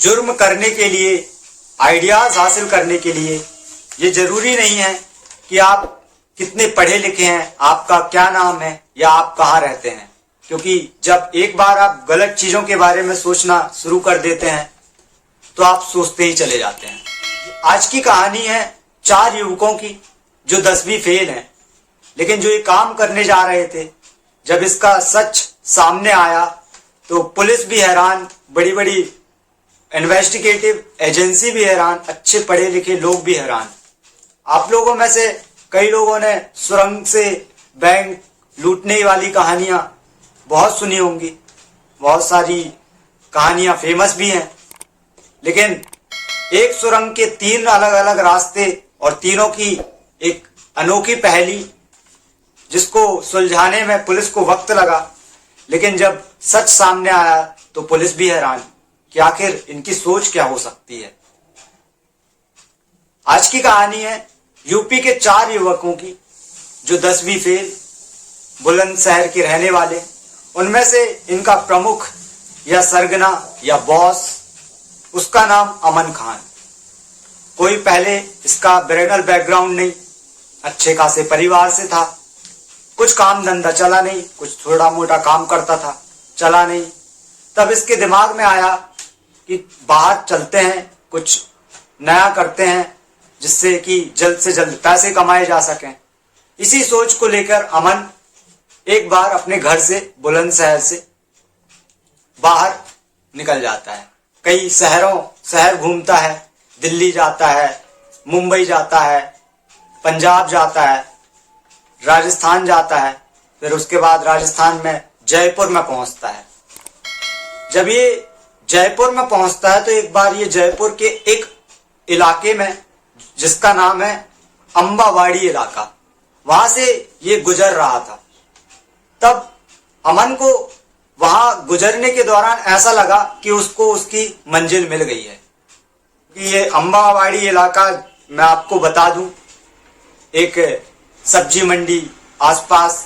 जुर्म करने के लिए, आइडियाज हासिल करने के लिए ये जरूरी नहीं है कि आप कितने पढ़े लिखे हैं, आपका क्या नाम है या आप कहाँ रहते हैं, क्योंकि जब एक बार आप गलत चीजों के बारे में सोचना शुरू कर देते हैं तो आप सोचते ही चले जाते हैं। आज की कहानी है 4 युवकों की जो 10वीं फेल हैं, लेकिन जो ये काम करने जा रहे थे, जब इसका सच सामने आया तो पुलिस भी हैरान, बड़ी बड़ी इन्वेस्टिगेटिव एजेंसी भी हैरान, अच्छे पढ़े लिखे लोग भी हैरान। आप लोगों में से कई लोगों ने सुरंग से बैंक लूटने वाली कहानियां बहुत सुनी होंगी, बहुत सारी कहानियां फेमस भी हैं, लेकिन एक सुरंग के 3 अलग अलग रास्ते और तीनों की एक अनोखी पहेली, जिसको सुलझाने में पुलिस को वक्त लगा, लेकिन जब सच सामने आया तो पुलिस भी हैरान कि आखिर इनकी सोच क्या हो सकती है। आज की कहानी है यूपी के 4 युवकों की जो 10वीं फेल, बुलंदशहर के रहने वाले। उनमें से इनका प्रमुख या सरगना या बॉस, उसका नाम अमन खान। कोई पहले इसका ब्रिलियंट बैकग्राउंड नहीं, अच्छे खासे परिवार से था, कुछ काम धंधा चला नहीं, कुछ थोड़ा मोटा काम करता था, चला नहीं। तब इसके दिमाग में आया कि बाहर चलते हैं, कुछ नया करते हैं जिससे कि जल्द से जल्द पैसे कमाए जा सकें। इसी सोच को लेकर अमन एक बार अपने घर से, बुलंदशहर से बाहर निकल जाता है। कई शहर घूमता है, दिल्ली जाता है, मुंबई जाता है, पंजाब जाता है, राजस्थान जाता है, फिर उसके बाद राजस्थान में जयपुर में पहुंचता है। जब ये जयपुर में पहुंचता है तो एक बार ये जयपुर के एक इलाके में, जिसका नाम है अंबावाड़ी इलाका, वहां से ये गुजर रहा था। तब अमन को वहां गुजरने के दौरान ऐसा लगा कि उसको उसकी मंजिल मिल गई है। कि ये अंबावाड़ी इलाका, मैं आपको बता दूं, एक सब्जी मंडी, आसपास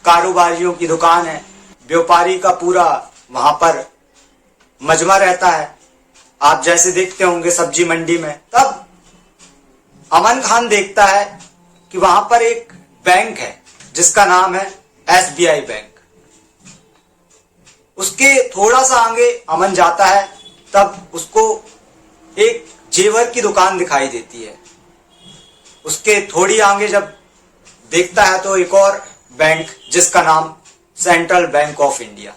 कारोबारियों की दुकान है, व्यापारी का पूरा वहां पर मजमा रहता है, आप जैसे देखते होंगे सब्जी मंडी में। तब अमन खान देखता है कि वहां पर एक बैंक है जिसका नाम है SBI बैंक। उसके थोड़ा सा आगे अमन जाता है, तब उसको एक जेवर की दुकान दिखाई देती है। उसके थोड़ी आगे जब देखता है तो एक और बैंक, जिसका नाम सेंट्रल बैंक ऑफ इंडिया।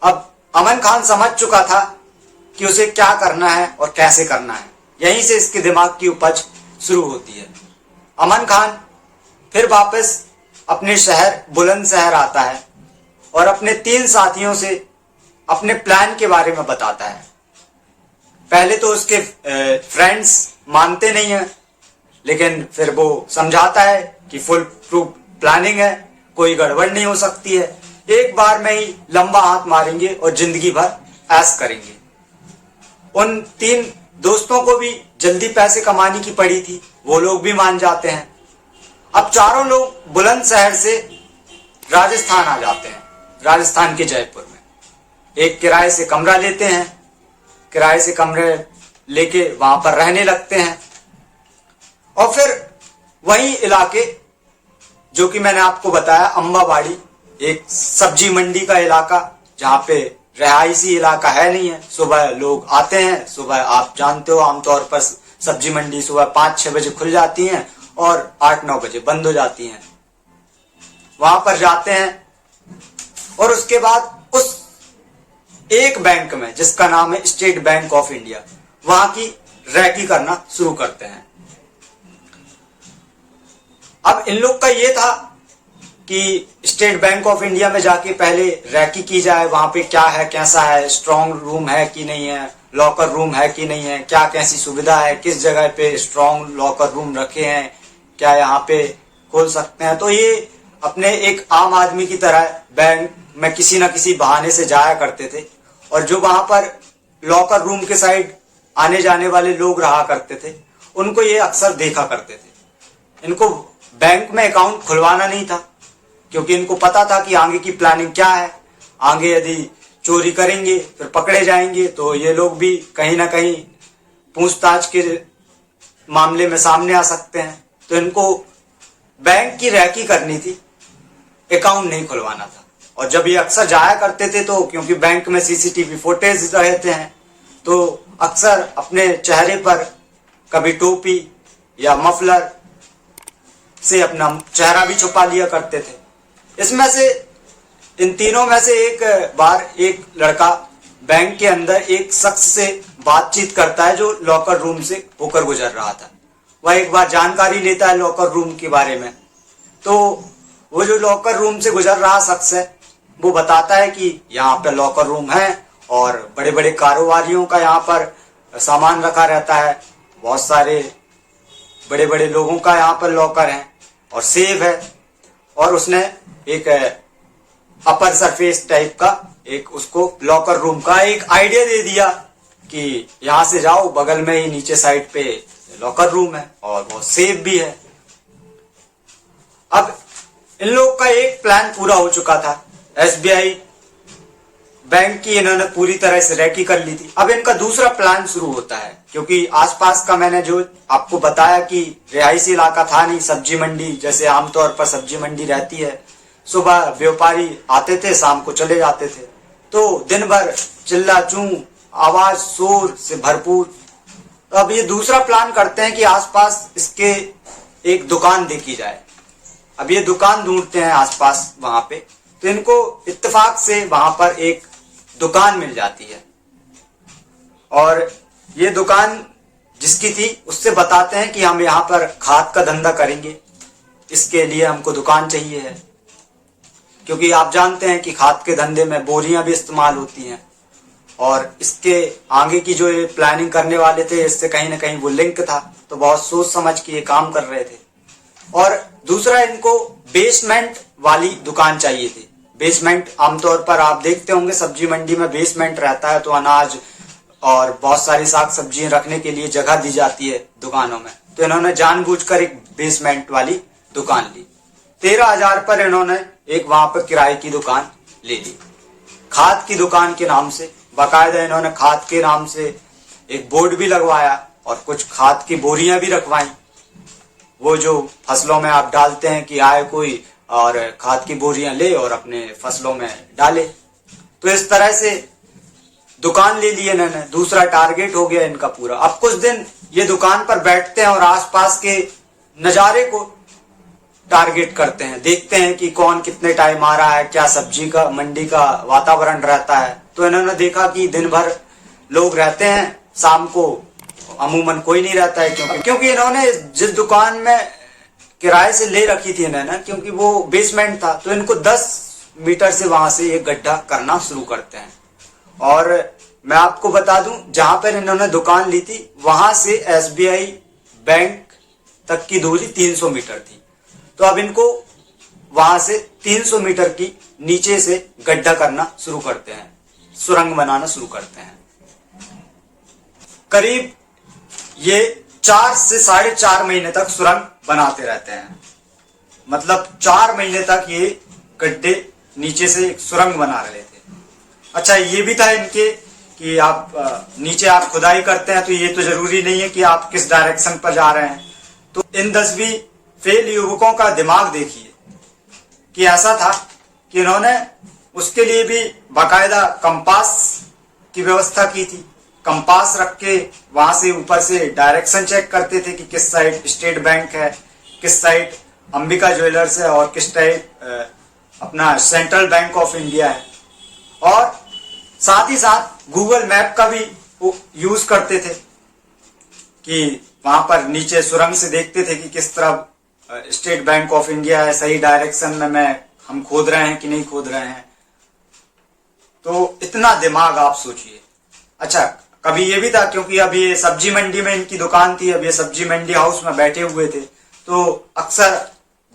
अब अमन खान समझ चुका था कि उसे क्या करना है और कैसे करना है। यहीं से इसके दिमाग की उपज शुरू होती है। अमन खान फिर वापस अपने शहर बुलंदशहर आता है और अपने 3 साथियों से अपने प्लान के बारे में बताता है। पहले तो उसके फ्रेंड्स मानते नहीं हैं, लेकिन फिर वो समझाता है कि फुल प्रूफ प्लानिंग है, कोई गड़बड़ नहीं हो सकती है, एक बार में ही लंबा हाथ मारेंगे और जिंदगी भर ऐश करेंगे। उन 3 दोस्तों को भी जल्दी पैसे कमाने की पड़ी थी, वो लोग भी मान जाते हैं। अब चारों लोग बुलंदशहर से राजस्थान आ जाते हैं, राजस्थान के जयपुर में। एक किराए से कमरा लेते हैं, किराए से कमरे लेके वहां पर रहने लगते हैं। और फिर वही इलाके, जो कि मैंने आपको बताया अंबावाड़ी, एक सब्जी मंडी का इलाका, जहां पे रहायशी इलाका है नहीं है। सुबह लोग आते हैं, सुबह आप जानते हो आमतौर पर सब्जी मंडी सुबह 5-6 बजे खुल जाती हैं और 8-9 बजे बंद हो जाती हैं। वहां पर जाते हैं और उसके बाद उस एक बैंक में, जिसका नाम है स्टेट बैंक ऑफ इंडिया, वहां की रैकी करना शुरू करते हैं। अब इन लोग का ये था कि स्टेट बैंक ऑफ इंडिया में जाके पहले रैकी की जाए, वहां पे क्या है, कैसा है, स्ट्रॉन्ग रूम है कि नहीं है, लॉकर रूम है कि नहीं है, क्या कैसी सुविधा है, किस जगह पे स्ट्रॉन्ग लॉकर रूम रखे हैं, क्या यहाँ पे खोल सकते हैं। तो ये अपने एक आम आदमी की तरह बैंक में किसी न किसी बहाने से जाया करते थे, और जो वहां पर लॉकर रूम के साइड आने जाने वाले लोग रहा करते थे, उनको ये अक्सर देखा करते थे। इनको बैंक में अकाउंट खुलवाना नहीं था, क्योंकि इनको पता था कि आगे की प्लानिंग क्या है। आगे यदि चोरी करेंगे फिर पकड़े जाएंगे तो ये लोग भी कहीं ना कहीं पूछताछ के मामले में सामने आ सकते हैं। तो इनको बैंक की रैकी करनी थी, अकाउंट नहीं खुलवाना था। और जब ये अक्सर जाया करते थे तो क्योंकि बैंक में सीसीटीवी फुटेज रहते हैं तो अक्सर अपने चेहरे पर कभी टोपी या मफलर से अपना चेहरा भी छुपा लिया करते थे। इसमें से इन तीनों में से एक बार एक लड़का बैंक के अंदर एक शख्स से बातचीत करता है जो लॉकर रूम से होकर गुजर रहा था। वह एक बार जानकारी लेता है लॉकर रूम के बारे में। तो वो जो लॉकर रूम से गुजर रहा शख्स है वो बताता है कि यहाँ पे लॉकर रूम है और बड़े बड़े कारोबारियों का यहाँ पर सामान रखा रहता है, बहुत सारे बड़े बड़े लोगों का यहाँ पर लॉकर है और सेव है। और उसने एक अपर सरफेस टाइप का एक उसको लॉकर रूम का एक आइडिया दे दिया कि यहाँ से जाओ, बगल में ही नीचे साइड पे लॉकर रूम है और बहुत सेफ भी है। अब इन लोग का एक प्लान पूरा हो चुका था। एसबीआई बैंक की इन्होंने पूरी तरह से रैकी कर ली थी। अब इनका दूसरा प्लान शुरू होता है क्योंकि आसपास का मैंने जो आपको बताया कि रिहायशी इलाका था नहीं, सब्जी मंडी जैसे आमतौर पर सब्जी मंडी रहती है, सुबह व्यापारी आते थे, शाम को चले जाते थे, तो दिन भर चिल्ला चूं आवाज शोर से भरपूर। अब ये दूसरा प्लान करते हैं कि आसपास इसके एक दुकान देखी जाए। अब ये दुकान ढूंढते हैं आसपास वहां पे, तो इनको इत्तेफाक से वहां पर एक दुकान मिल जाती है और ये दुकान जिसकी थी उससे बताते हैं कि हम यहाँ पर खाद का धंधा करेंगे, इसके लिए हमको दुकान चाहिए है। क्योंकि आप जानते हैं कि खाद के धंधे में बोरियां भी इस्तेमाल होती हैं और इसके आगे की जो ये प्लानिंग करने वाले थे इससे कहीं ना कहीं वो लिंक था, तो बहुत सोच समझ के ये काम कर रहे थे। और दूसरा इनको बेसमेंट वाली दुकान चाहिए थी। बेसमेंट आमतौर पर आप देखते होंगे सब्जी मंडी में बेसमेंट रहता है तो अनाज और बहुत सारी साग सब्जियां रखने के लिए जगह दी जाती है दुकानों में। तो इन्होंने जानबूझकर एक बेसमेंट वाली दुकान ली। 13,000 पर इन्होंने एक वहां पर किराए की दुकान ले ली, खाद की दुकान के नाम से। बाकायदा इन्होंने खाद के नाम से एक बोर्ड भी लगवाया और कुछ खाद की बोरियां भी रखवाई, वो जो फसलों में आप डालते हैं कि आए कोई और खाद की बोरियां ले और अपने फसलों में डाले। तो इस तरह से दुकान ले ली इन्होंने। दूसरा टारगेट हो गया इनका पूरा। अब कुछ दिन ये दुकान पर बैठते हैं और आसपास के नजारे को टारगेट करते हैं, देखते हैं कि कौन कितने टाइम आ रहा है, क्या सब्जी का मंडी का वातावरण रहता है। तो इन्होंने देखा कि दिन भर लोग रहते हैं, शाम को अमूमन कोई नहीं रहता है। क्योंकि इन्होंने जिस दुकान में किराए से ले रखी थी इन्होंने, क्योंकि वो बेसमेंट था, तो इनको 10 मीटर से वहां से एक गड्ढा करना शुरू करते हैं। और मैं आपको बता दूं जहां पर इन्होंने दुकान ली थी वहां से एसबीआई बैंक तक की दूरी 300 मीटर थी। तो अब इनको वहां से 300 मीटर की नीचे से गड्ढा करना शुरू करते हैं, सुरंग बनाना शुरू करते हैं। करीब ये 4 से 4.5 महीने तक सुरंग बनाते रहते हैं। मतलब 4 महीने तक ये गड्ढे नीचे से एक सुरंग बना रहे थे। अच्छा, ये भी था इनके कि आप नीचे आप खुदाई करते हैं तो ये तो जरूरी नहीं है कि आप किस डायरेक्शन पर जा रहे हैं। तो इन 10वीं फेल युवकों का दिमाग देखिए कि ऐसा था कि इन्होंने उसके लिए भी बाकायदा कंपास की व्यवस्था की थी। कंपास रख के वहां से ऊपर से डायरेक्शन चेक करते थे कि किस साइड स्टेट बैंक है, किस साइड अंबिका ज्वेलर्स है और किस साइड अपना सेंट्रल बैंक ऑफ इंडिया है। और साथ ही साथ गूगल मैप का भी यूज करते थे कि वहां पर नीचे सुरंग से देखते थे कि किस तरफ स्टेट बैंक ऑफ इंडिया है, सही डायरेक्शन में हम खोद रहे हैं कि नहीं खोद रहे हैं। तो इतना दिमाग आप सोचिए। अच्छा, कभी ये भी था क्योंकि अब ये सब्जी मंडी में इनकी दुकान थी, अब ये सब्जी मंडी हाउस में बैठे हुए थे, तो अक्सर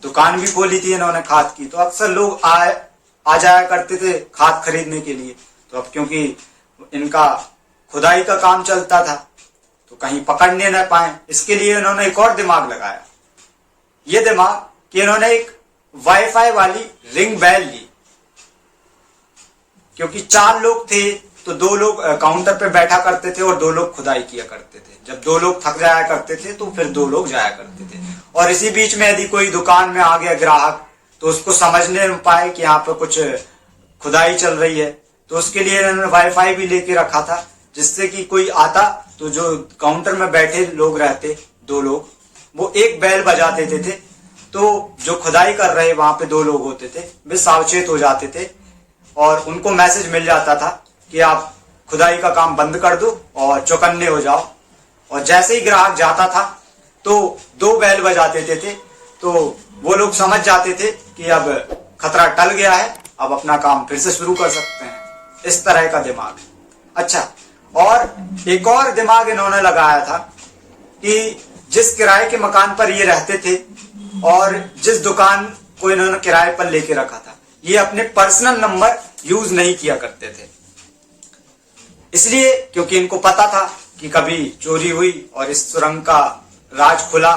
दुकान भी खोली थी इन्होंने खाद की, तो अक्सर लोग आ जाया करते थे खाद खरीदने के लिए। तो अब क्योंकि इनका खुदाई का काम चलता था तो कहीं पकड़ने न पाए, इसके लिए इन्होंने एक और दिमाग लगाया। ये दिमाग कि इन्होंने एक वाईफाई वाली रिंग बेल ली। क्योंकि 4 लोग थे तो 2 लोग काउंटर पे बैठा करते थे और 2 लोग खुदाई किया करते थे। जब 2 लोग थक जाया करते थे तो फिर 2 लोग जाया करते थे। और इसी बीच में यदि कोई दुकान में आ गया ग्राहक तो उसको समझने में पाए कि यहाँ पर कुछ खुदाई चल रही है, तो उसके लिए इन्होंने वाईफाई भी लेके रखा था, जिससे कि कोई आता तो जो काउंटर में बैठे लोग रहते 2 लोग, वो एक बेल बजा देते थे, तो जो खुदाई कर रहे वहां पे 2 लोग होते थे वे सावचेत हो जाते थे और उनको मैसेज मिल जाता था कि आप खुदाई का काम बंद कर दो और चौकन्ने हो जाओ। और जैसे ही ग्राहक जाता था तो 2 बेल बजा देते थे, तो वो लोग समझ जाते थे कि अब खतरा टल गया है, अब अपना काम फिर से शुरू कर सकते हैं। इस तरह का दिमाग। अच्छा, और एक और दिमाग इन्होंने लगाया था कि जिस किराए के मकान पर ये रहते थे और जिस दुकान को इन्होंने किराए पर लेके रखा था, ये अपने पर्सनल नंबर यूज नहीं किया करते थे। इसलिए क्योंकि इनको पता था कि कभी चोरी हुई और इस सुरंग का राज खुला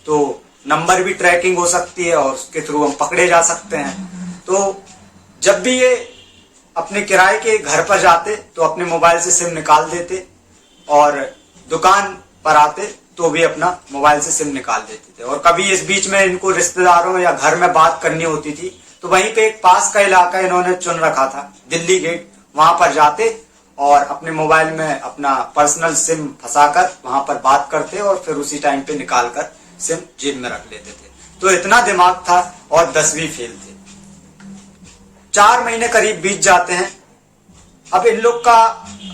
तो नंबर भी ट्रैकिंग हो सकती है और उसके थ्रू हम पकड़े जा सकते हैं। तो जब भी ये अपने किराए के घर पर जाते तो अपने मोबाइल से सिम निकाल देते और दुकान पर आते तो भी अपना मोबाइल से सिम निकाल देते थे। और कभी इस बीच में इनको रिश्तेदारों या घर में बात करनी होती थी तो वहीं पे एक पास का इलाका इन्होंने चुन रखा था, दिल्ली गेट, वहां पर जाते और अपने मोबाइल में अपना पर्सनल सिम फंसाकर वहां पर बात करते और फिर उसी टाइम पे निकाल कर सिम जेब में रख लेते थे। तो इतना दिमाग था और 10वीं फेल थे। 4 महीने करीब बीत जाते हैं। अब इन लोग का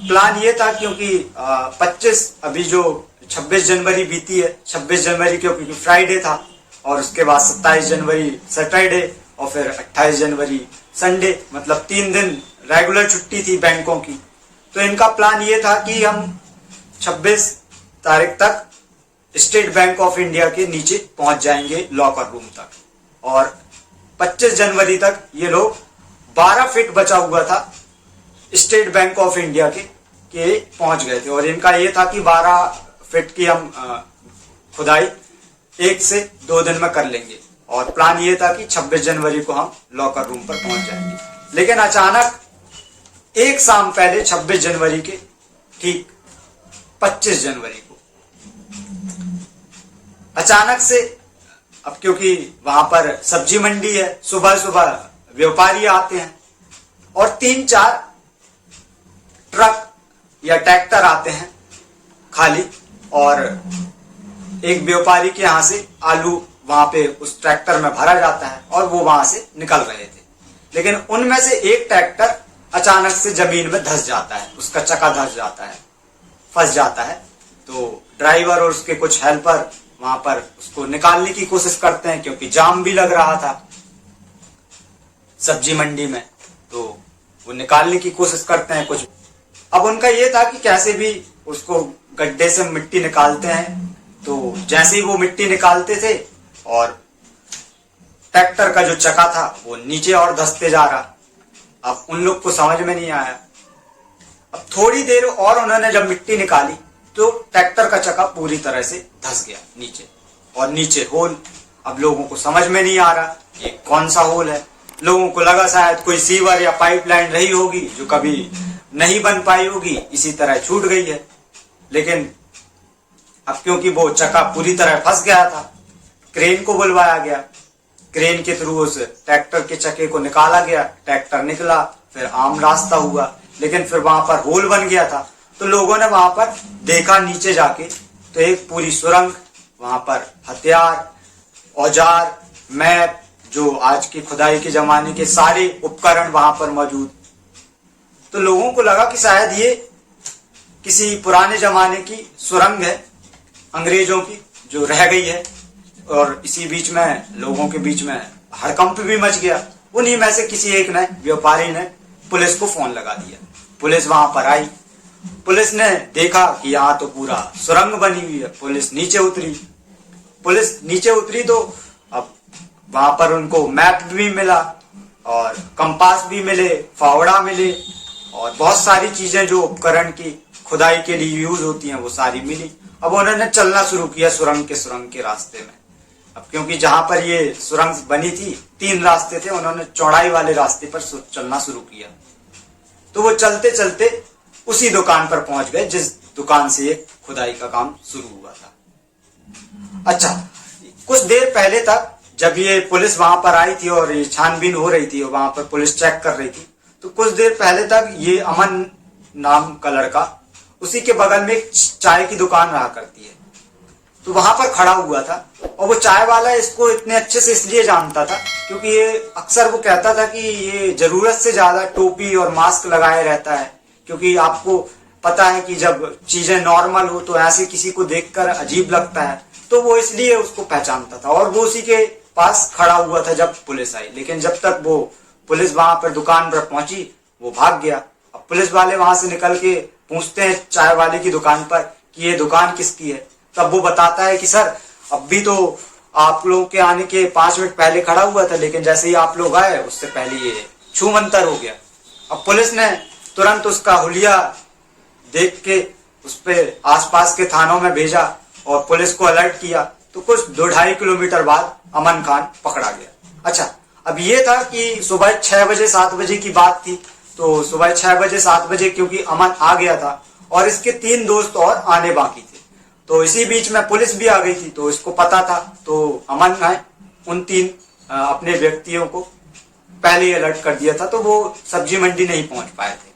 प्लान ये था, क्योंकि 25 अभी जो 26 जनवरी बीती है, 26 जनवरी क्योंकि फ्राइडे था और उसके बाद 27 जनवरी सैटरडे और फिर 28 जनवरी संडे, मतलब 3 दिन रेगुलर छुट्टी थी बैंकों की। तो इनका प्लान ये था कि हम 26 तारीख तक स्टेट बैंक ऑफ इंडिया के नीचे पहुंच जाएंगे लॉकर रूम तक, और 25 जनवरी तक ये लोग 12 फीट बचा हुआ था स्टेट बैंक ऑफ इंडिया के पहुंच गए थे। और इनका ये था कि 12 फीट की हम खुदाई 1 से 2 दिन में कर लेंगे और प्लान ये था कि 26 जनवरी को हम लॉकर रूम पर पहुंच जाएंगे। लेकिन अचानक एक शाम पहले 26 जनवरी के ठीक 25 जनवरी को अचानक से, अब क्योंकि वहां पर सब्जी मंडी है, सुबह सुबह व्यापारी आते हैं और 3-4 ट्रक या ट्रैक्टर आते हैं खाली, और एक व्यापारी के यहां से आलू वहां पे उस ट्रैक्टर में भरा जाता है और वो वहां से निकल रहे थे। लेकिन उनमें से एक ट्रैक्टर अचानक से जमीन में धंस जाता है, उसका चक्का धंस जाता है, फंस जाता है। तो ड्राइवर और उसके कुछ हेल्पर वहां पर उसको निकालने की कोशिश करते हैं, क्योंकि जाम भी लग रहा था सब्जी मंडी में, तो वो निकालने की कोशिश करते हैं कुछ। अब उनका ये था कि कैसे भी उसको गड्ढे से मिट्टी निकालते हैं। तो जैसे ही वो मिट्टी निकालते थे और ट्रैक्टर का जो चक्का था वो नीचे और धंसते जा रहा। अब उन लोग को समझ में नहीं आया। अब थोड़ी देर और उन्होंने जब मिट्टी निकाली तो ट्रैक्टर का चक्का पूरी तरह से धंस गया नीचे, और नीचे होल। अब लोगों को समझ में नहीं आ रहा ये कौन सा होल है। लोगों को लगा शायद कोई सीवर या पाइपलाइन रही होगी जो कभी नहीं बन पाई होगी, इसी तरह छूट गई है। लेकिन अब क्योंकि वो चक्का पूरी तरह फंस गया था, क्रेन को बुलवाया गया, क्रेन के थ्रू उस ट्रैक्टर के चक्के को निकाला गया। ट्रैक्टर निकला, फिर आम रास्ता हुआ, लेकिन फिर वहां पर होल बन गया था। तो लोगों ने वहां पर देखा नीचे जाके तो एक पूरी सुरंग, वहां पर हथियार, औजार, मैप, जो आज की खुदाई के जमाने के सारे उपकरण वहां पर मौजूद। तो लोगों को लगा कि शायद ये किसी पुराने जमाने की सुरंग है, अंग्रेजों की, जो रह गई है। और इसी बीच में लोगों के बीच में हड़कंप भी मच गया। उन्हीं में से किसी एक ने, व्यापारी ने, पुलिस को फोन लगा दिया। पुलिस वहां पर आई। पुलिस ने देखा कि यहाँ तो पूरा सुरंग बनी हुई है। पुलिस नीचे उतरी तो अब वहां पर उनको मैप भी मिला और कंपास भी मिले, फावड़ा मिले, और बहुत सारी चीजें जो उपकरण की खुदाई के लिए यूज होती हैं वो सारी मिली। अब उन्होंने चलना शुरू किया सुरंग के रास्ते में। अब क्योंकि जहां पर ये सुरंग बनी थी 3 रास्ते थे, उन्होंने चौड़ाई वाले रास्ते पर चलना शुरू किया। तो वो चलते चलते उसी दुकान पर पहुंच गए जिस दुकान से ये खुदाई का काम शुरू हुआ था। अच्छा, कुछ देर पहले तक जब ये पुलिस वहां पर आई थी और ये छानबीन हो रही थी और वहां पर पुलिस चेक कर रही थी, तो कुछ देर पहले तक ये अमन नाम का लड़का उसी के बगल में एक चाय की दुकान रहा करती है, तो वहां पर खड़ा हुआ था। और वो चाय वाला इसको इतने अच्छे से इसलिए जानता था क्योंकि ये अक्सर वो कहता था कि ये जरूरत से ज्यादा टोपी और मास्क लगाए रहता है, क्योंकि आपको पता है कि जब चीजें नॉर्मल हो तो ऐसे किसी को देखकर अजीब लगता है, तो वो इसलिए उसको पहचानता था। और वो उसी के पास खड़ा हुआ था जब पुलिस आई, लेकिन जब तक वो पुलिस वहां पर दुकान पर पहुंची वो भाग गया। अब पुलिस वाले वहां से निकल के पूछते हैं चाय वाले की दुकान पर कि ये दुकान किसकी है, तब वो बताता है कि सर अब भी तो आप लोगों के आने के 5 मिनट पहले खड़ा हुआ था, लेकिन जैसे ही आप लोग आए उससे पहले ये छूमंतर हो गया। अब पुलिस ने तुरंत उसका हुलिया देख के उस पे आसपास के थानों में भेजा और पुलिस को अलर्ट किया, तो कुछ 2-2.5 किलोमीटर बाद अमन खान पकड़ा गया। अच्छा, अब ये था कि सुबह 6 बजे 7 बजे की बात थी, तो सुबह 6 बजे 7 बजे क्योंकि अमन आ गया था और इसके 3 दोस्त और आने बाकी थे, तो इसी बीच में पुलिस भी आ गई थी, तो इसको पता था। तो अमन ने उन 3 अपने व्यक्तियों को पहले ही अलर्ट कर दिया था, तो वो सब्जी मंडी नहीं पहुंच पाए थे।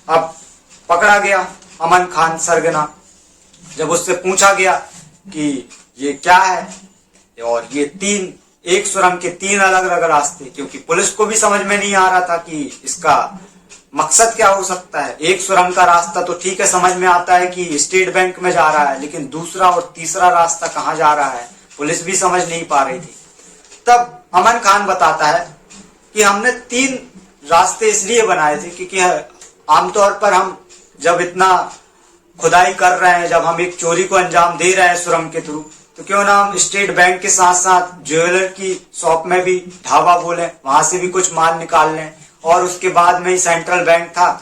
अब पकड़ा गया अमन खान सरगना। जब उससे पूछा गया कि ये क्या है, और ये 3 एक सुरंग के 3 अलग अलग रास्ते, क्योंकि पुलिस को भी समझ में नहीं आ रहा था कि इसका मकसद क्या हो सकता है। एक सुरंग का रास्ता तो ठीक है, समझ में आता है कि स्टेट बैंक में जा रहा है, लेकिन दूसरा और तीसरा रास्ता कहाँ जा रहा है पुलिस भी समझ नहीं पा रही थी। तब अमन खान बताता है कि हमने 3 रास्ते इसलिए बनाए थे क्योंकि आमतौर पर हम जब इतना खुदाई कर रहे हैं, जब हम एक चोरी को अंजाम दे रहे हैं सुरंग के थ्रू, तो क्यों ना हम स्टेट बैंक के साथ साथ ज्वेलर की शॉप में भी ढाबा बोलें, वहां से भी कुछ माल निकाल लें, और उसके बाद में ही सेंट्रल बैंक था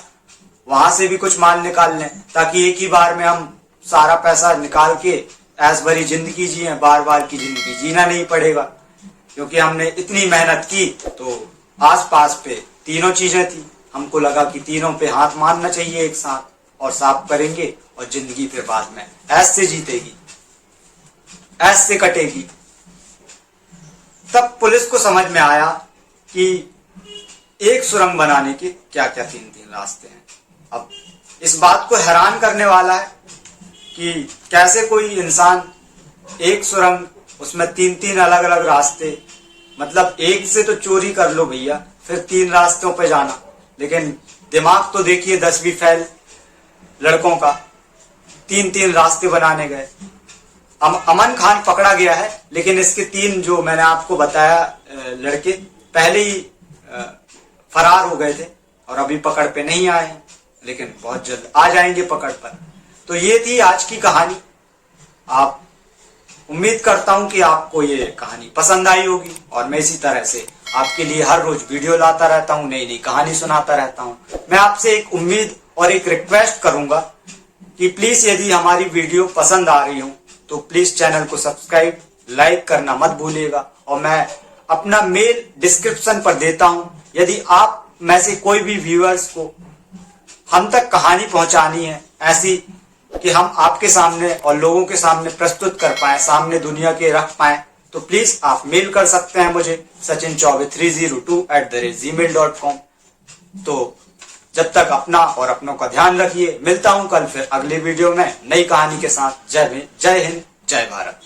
वहां से भी कुछ माल निकाल लें, ताकि एक ही बार में हम सारा पैसा निकाल के ऐश भरी जिंदगी जिए, बार बार की जिंदगी जीना नहीं पड़ेगा। क्योंकि हमने इतनी मेहनत की तो आस पास पे तीनों चीजें थी, हमको लगा कि तीनों पे हाथ मारना चाहिए एक साथ और साफ करेंगे और जिंदगी फिर बाद में ऐश से जीतेगी, ऐश से कटेगी। तब पुलिस को समझ में आया कि एक सुरंग बनाने के क्या क्या 3 रास्ते हैं। अब इस बात को हैरान करने वाला है कि कैसे कोई इंसान एक सुरंग, उसमें 3 अलग अलग रास्ते, मतलब एक से तो चोरी कर लो भैया, फिर 3 रास्तों पे जाना। लेकिन दिमाग तो देखिए 10वीं फेल लड़कों का, 3 रास्ते बनाने गए। अमन खान पकड़ा गया है, लेकिन इसके 3 जो मैंने आपको बताया लड़के पहले ही फरार हो गए थे और अभी पकड़ पे नहीं आए हैं, लेकिन बहुत जल्द आ जाएंगे पकड़ पर। तो ये थी आज की कहानी। आप उम्मीद करता हूं कि आपको ये कहानी पसंद आई होगी, और मैं इसी तरह से आपके लिए हर रोज वीडियो लाता रहता हूं, नई नई कहानी सुनाता रहता हूं। मैं आपसे एक उम्मीद और एक रिक्वेस्ट करूंगा कि प्लीज यदि हमारी वीडियो पसंद आ रही हो तो प्लीज चैनल को सब्सक्राइब, लाइक करना मत भूलिएगा। और मैं अपना मेल डिस्क्रिप्शन पर देता हूं, यदि आप में से कोई भी व्यूअर्स को हम तक कहानी पहुंचानी है ऐसी कि हम आपके सामने और लोगों के सामने प्रस्तुत कर पाए, सामने दुनिया के रख पाए, तो प्लीज आप मेल कर सकते हैं मुझे sachinchaube302@gmail.com। तो जब तक अपना और अपनों का ध्यान रखिए, मिलता हूं कल फिर अगले वीडियो में नई कहानी के साथ। जय हिंद, जय भारत।